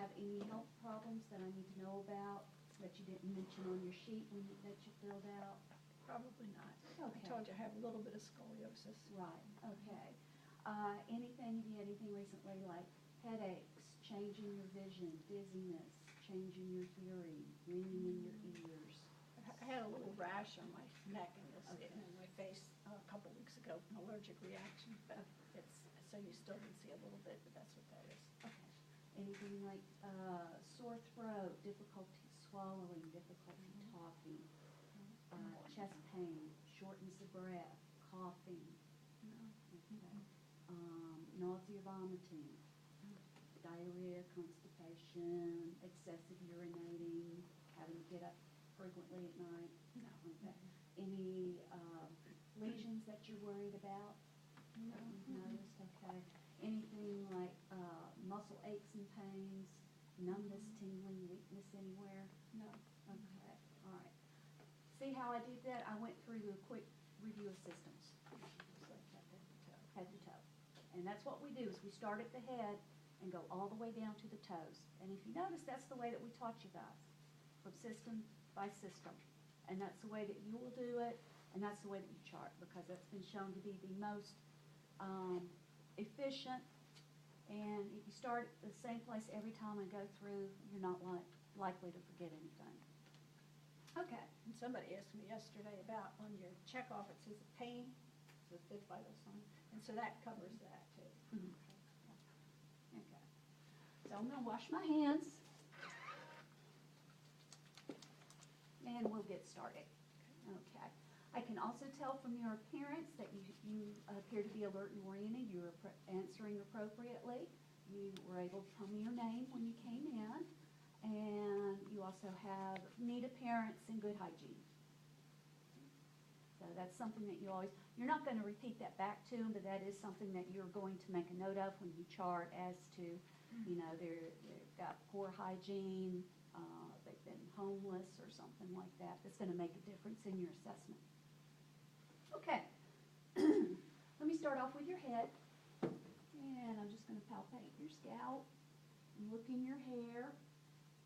have any health problems that I need to know about that you didn't mention on your sheet that you filled out? Probably not. Okay. I told you I have a little bit of scoliosis. Right, okay. Anything, have you had anything recently like headaches, change in your vision, dizziness, change in your hearing, ringing in your ears? I had a little rash on my neck and Okay. and my face a couple weeks ago, an allergic reaction, but it's, so you still can see a little bit, but that's what that is. Okay. Anything like sore throat, difficulty swallowing, difficulty talking, chest pain, shortness of breath, coughing, okay. Nausea, vomiting, diarrhea, constipation, excessive urinating, having to get up frequently at night? No. Okay. Any lesions that you're worried about? No. That you've noticed, okay. Anything like muscle aches and pains, numbness, tingling, weakness anywhere? No. Okay, all right. See how I did that? I went through a quick review of systems, Just like that, head to toe. And that's what we do, is we start at the head and go all the way down to the toes. And if you notice, that's the way that we taught you guys, from system by system. And that's the way that you will do it, and that's the way that you chart, because that's been shown to be the most efficient. And if you start at the same place every time and go through, you're not likely to forget anything. Okay. And somebody asked me yesterday about on your checkoff, it says pain, it says big vital sign, and so that covers that too. Mhm. Okay. So I'm going to wash my hands, and we'll get started. Okay. I can also tell from your appearance that you appear to be alert and oriented. You were answering appropriately. You were able to tell me your name when you came in. And you also have neat appearance and good hygiene. So that's something that you always, you're not going to repeat that back to them, but that is something that you're going to make a note of when you chart as to, you know, they've got poor hygiene, they've been homeless or something like that. That's going to make a difference in your assessment. Okay. Let me start off with your head. And I'm just going to palpate your scalp and look in your hair.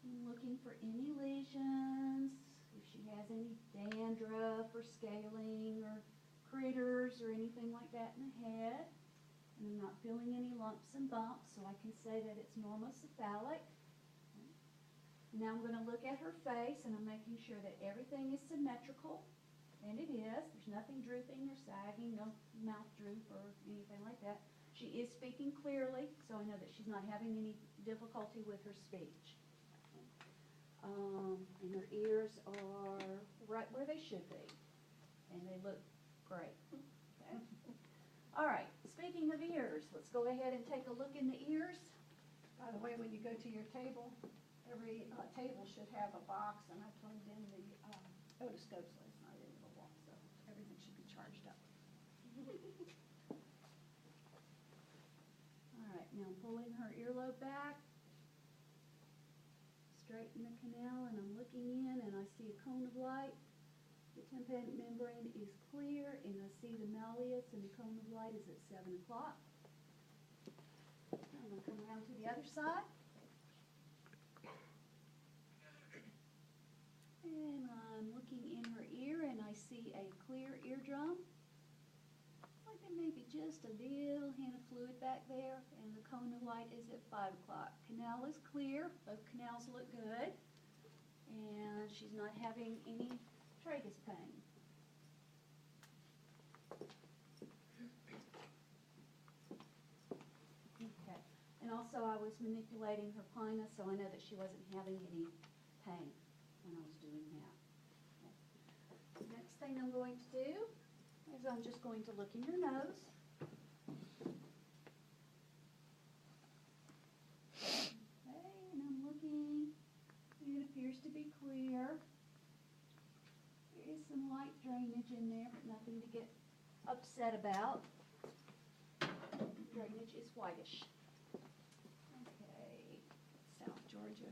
I'm looking for any lesions, if she has any dandruff or scaling or critters or anything like that in the head. And I'm not feeling any lumps and bumps, so I can say that it's normocephalic. Now I'm going to look at her face, and I'm making sure that everything is symmetrical, and it is. There's nothing drooping or sagging, no mouth droop or anything like that. She is speaking clearly, so I know that she's not having any difficulty with her speech. And her ears are right where they should be, and they look great. Okay. All right, speaking of ears, let's go ahead and take a look in the ears. By the way, when you go to your table, every table should have a box, and I plugged in the otoscopes last night into the wall, so everything should be charged up. All right, now I'm pulling her earlobe back, straighten the canal, and I'm looking in, and I see a cone of light. The tympanic membrane is clear, and I see the malleus, and the cone of light is at 7 o'clock. I'm going to come around to the other side. And I'm looking in her ear, and I see a clear eardrum. Like there may be just a little hint of fluid back there, and the cone of light is at 5 o'clock. Canal is clear. Both canals look good. And she's not having any tragus pain. Okay. And also I was manipulating her pinus, so I know that she wasn't having any pain when I was doing that. Okay. The next thing I'm going to do is I'm just going to look in your nose. Okay, and I'm looking. It appears to be clear. There is some light drainage in there, but nothing to get upset about. Drainage is whitish. Okay, South Georgia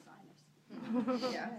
sinus. Yes.